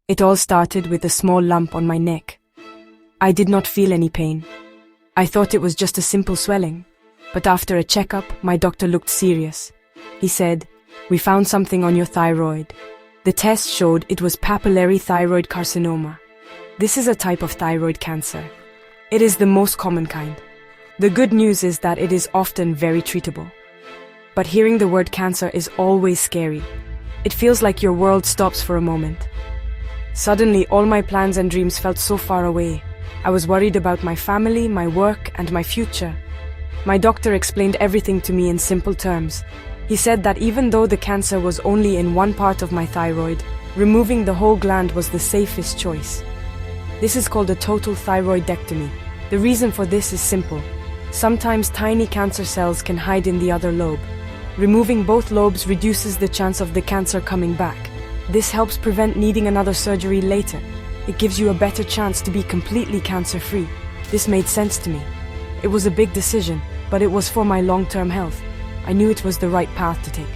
It all started with a small lump on my neck. I did not feel any pain. I thought it was just a simple swelling, but after a checkup, my doctor looked serious. He said, "We found something on your thyroid." The test showed it was papillary thyroid carcinoma. This is a type of thyroid cancer. It is the most common kind. The good news is that it is often very treatable. But hearing the word cancer is always scary. It feels like your world stops for a moment. Suddenly, all my plans and dreams felt so far away. I was worried about my family, my work, and my future. My doctor explained everything to me in simple terms. He said that even though the cancer was only in one part of my thyroid, removing the whole gland was the safest choice. This is called a total thyroidectomy. The reason for this is simple. Sometimes tiny cancer cells can hide in the other lobe. Removing both lobes reduces the chance of the cancer coming back. This helps prevent needing another surgery later. It gives you a better chance to be completely cancer-free. This made sense to me. It was a big decision, but it was for my long-term health. I knew it was the right path to take.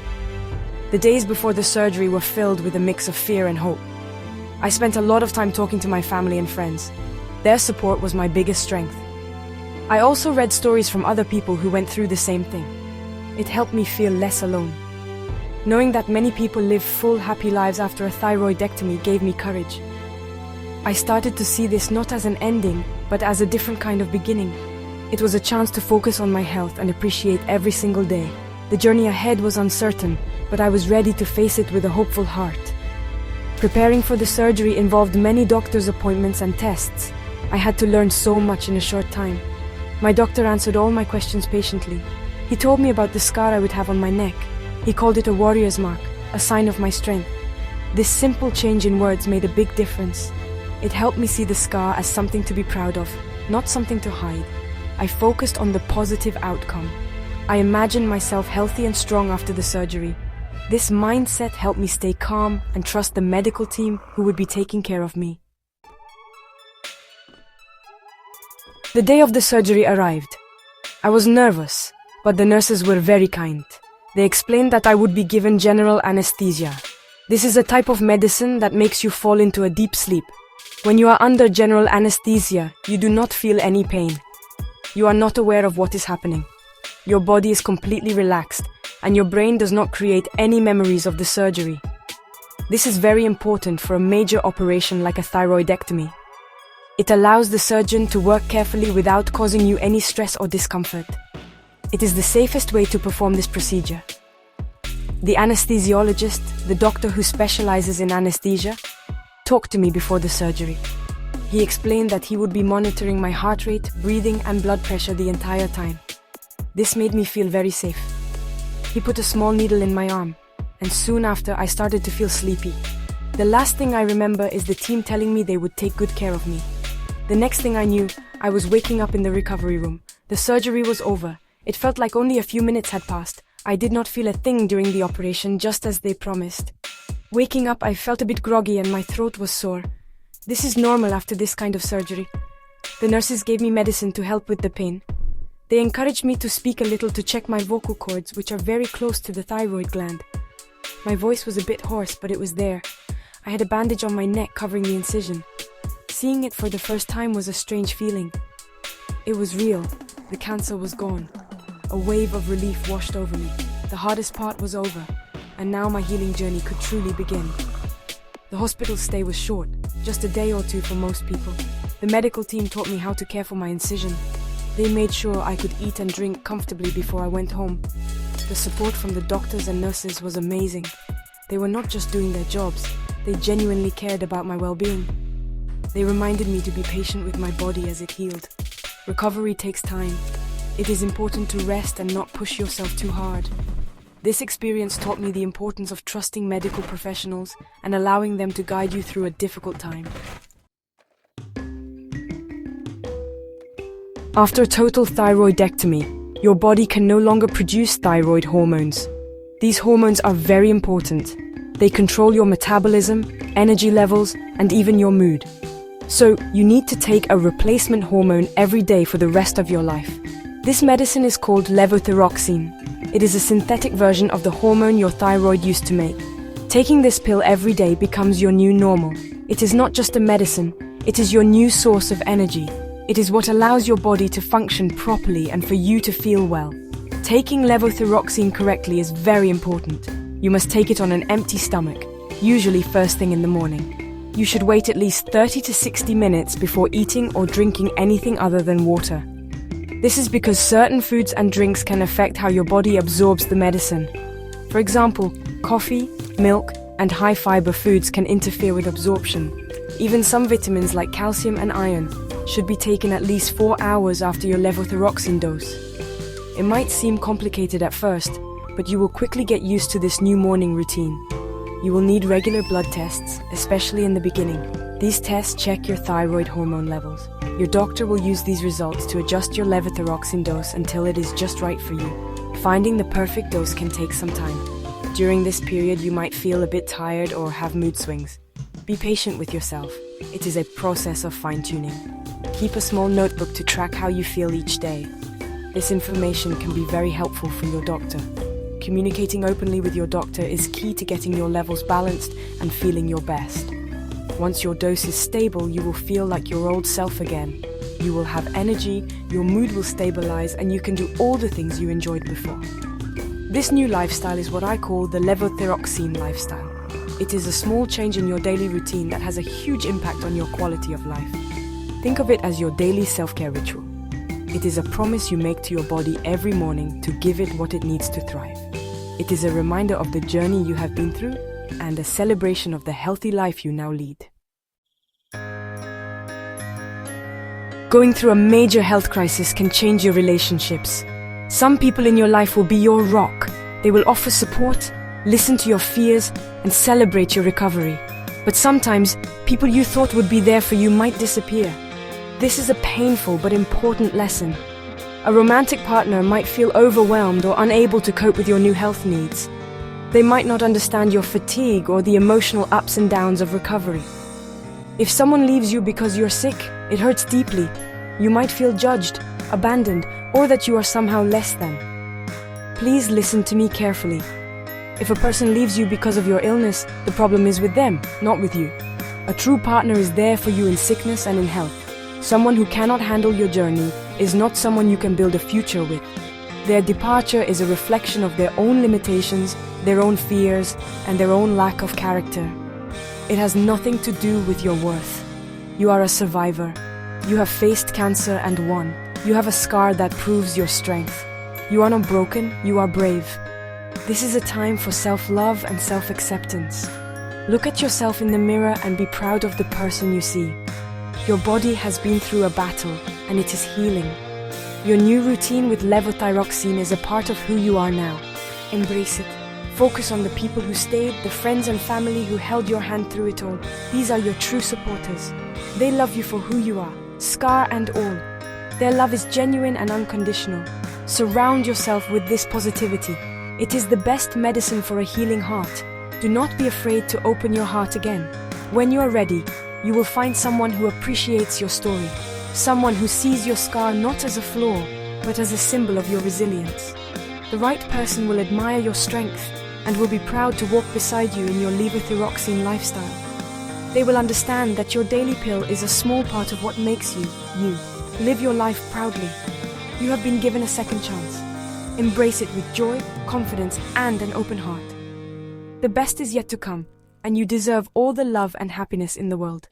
The days before the surgery were filled with a mix of fear and hope. I spent a lot of time talking to my family and friends. Their support was my biggest strength. I also read stories from other people who went through the same thing. It helped me feel less alone. Knowing that many people live full, happy lives after a thyroidectomy gave me courage. I started to see this not as an ending, but as a different kind of beginning. It was a chance to focus on my health and appreciate every single day. The journey ahead was uncertain, but I was ready to face it with a hopeful heart. Preparing for the surgery involved many doctor's appointments and tests. I had to learn so much in a short time. My doctor answered all my questions patiently. He told me about the scar I would have on my neck. He called it a warrior's mark, a sign of my strength. This simple change in words made a big difference. It helped me see the scar as something to be proud of, not something to hide. I focused on the positive outcome. I imagined myself healthy and strong after the surgery. This mindset helped me stay calm and trust the medical team who would be taking care of me. The day of the surgery arrived. I was nervous, but the nurses were very kind. They explained that I would be given general anesthesia. This is a type of medicine that makes you fall into a deep sleep. When you are under general anesthesia, you do not feel any pain. You are not aware of what is happening. Your body is completely relaxed, and your brain does not create any memories of the surgery. This is very important for a major operation like a thyroidectomy. It allows the surgeon to work carefully without causing you any stress or discomfort. It is the safest way to perform this procedure. The anesthesiologist, the doctor who specializes in anesthesia, talked to me before the surgery. He explained that he would be monitoring my heart rate, breathing, and blood pressure the entire time. This made me feel very safe. He put a small needle in my arm, and soon after I started to feel sleepy. The last thing I remember is the team telling me they would take good care of me. The next thing I knew, I was waking up in the recovery room. The surgery was over. It felt like only a few minutes had passed. I did not feel a thing during the operation, just as they promised. Waking up, I felt a bit groggy and my throat was sore. This is normal after this kind of surgery. The nurses gave me medicine to help with the pain. They encouraged me to speak a little to check my vocal cords, which are very close to the thyroid gland. My voice was a bit hoarse, but it was there. I had a bandage on my neck covering the incision. Seeing it for the first time was a strange feeling. It was real. The cancer was gone. A wave of relief washed over me. The hardest part was over, and now my healing journey could truly begin. The hospital stay was short, just a day or two for most people. The medical team taught me how to care for my incision. They made sure I could eat and drink comfortably before I went home. The support from the doctors and nurses was amazing. They were not just doing their jobs, they genuinely cared about my well-being. They reminded me to be patient with my body as it healed. Recovery takes time. It is important to rest and not push yourself too hard. This experience taught me the importance of trusting medical professionals and allowing them to guide you through a difficult time. After total thyroidectomy, your body can no longer produce thyroid hormones. These hormones are very important. They control your metabolism, energy levels, and even your mood. So, you need to take a replacement hormone every day for the rest of your life. This medicine is called levothyroxine. It is a synthetic version of the hormone your thyroid used to make. Taking this pill every day becomes your new normal. It is not just a medicine, it is your new source of energy. It is what allows your body to function properly and for you to feel well. Taking levothyroxine correctly is very important. You must take it on an empty stomach, usually first thing in the morning. You should wait at least 30 to 60 minutes before eating or drinking anything other than water. This is because certain foods and drinks can affect how your body absorbs the medicine. For example, coffee, milk, and high-fiber foods can interfere with absorption. Even some vitamins like calcium and iron should be taken at least 4 hours after your levothyroxine dose. It might seem complicated at first, but you will quickly get used to this new morning routine. You will need regular blood tests, especially in the beginning. These tests check your thyroid hormone levels. Your doctor will use these results to adjust your levothyroxine dose until it is just right for you. Finding the perfect dose can take some time. During this period, you might feel a bit tired or have mood swings. Be patient with yourself. It is a process of fine-tuning. Keep a small notebook to track how you feel each day. This information can be very helpful for your doctor. Communicating openly with your doctor is key to getting your levels balanced and feeling your best. Once your dose is stable, you will feel like your old self again. You will have energy, your mood will stabilize, and you can do all the things you enjoyed before. This new lifestyle is what I call the levothyroxine lifestyle. It is a small change in your daily routine that has a huge impact on your quality of life. Think of it as your daily self-care ritual. It is a promise you make to your body every morning to give it what it needs to thrive. It is a reminder of the journey you have been through and a celebration of the healthy life you now lead. Going through a major health crisis can change your relationships. Some people in your life will be your rock. They will offer support, listen to your fears, and celebrate your recovery. But sometimes, people you thought would be there for you might disappear. This is a painful but important lesson. A romantic partner might feel overwhelmed or unable to cope with your new health needs. They might not understand your fatigue or the emotional ups and downs of recovery. If someone leaves you because you're sick, it hurts deeply. You might feel judged, abandoned, or that you are somehow less than. Please listen to me carefully. If a person leaves you because of your illness, the problem is with them, not with you. A true partner is there for you in sickness and in health. Someone who cannot handle your journey is not someone you can build a future with. Their departure is a reflection of their own limitations, their own fears, and their own lack of character. It has nothing to do with your worth. You are a survivor. You have faced cancer and won. You have a scar that proves your strength. You are not broken, you are brave. This is a time for self-love and self-acceptance. Look at yourself in the mirror and be proud of the person you see. Your body has been through a battle, and it is healing. Your new routine with levothyroxine is a part of who you are now. Embrace it. Focus on the people who stayed, the friends and family who held your hand through it all. These are your true supporters. They love you for who you are, scar and all. Their love is genuine and unconditional. Surround yourself with this positivity. It is the best medicine for a healing heart. Do not be afraid to open your heart again. When you are ready, you will find someone who appreciates your story. Someone who sees your scar not as a flaw, but as a symbol of your resilience. The right person will admire your strength and will be proud to walk beside you in your levothyroxine lifestyle. They will understand that your daily pill is a small part of what makes you, you. Live your life proudly. You have been given a second chance. Embrace it with joy, confidence, and an open heart. The best is yet to come, and you deserve all the love and happiness in the world.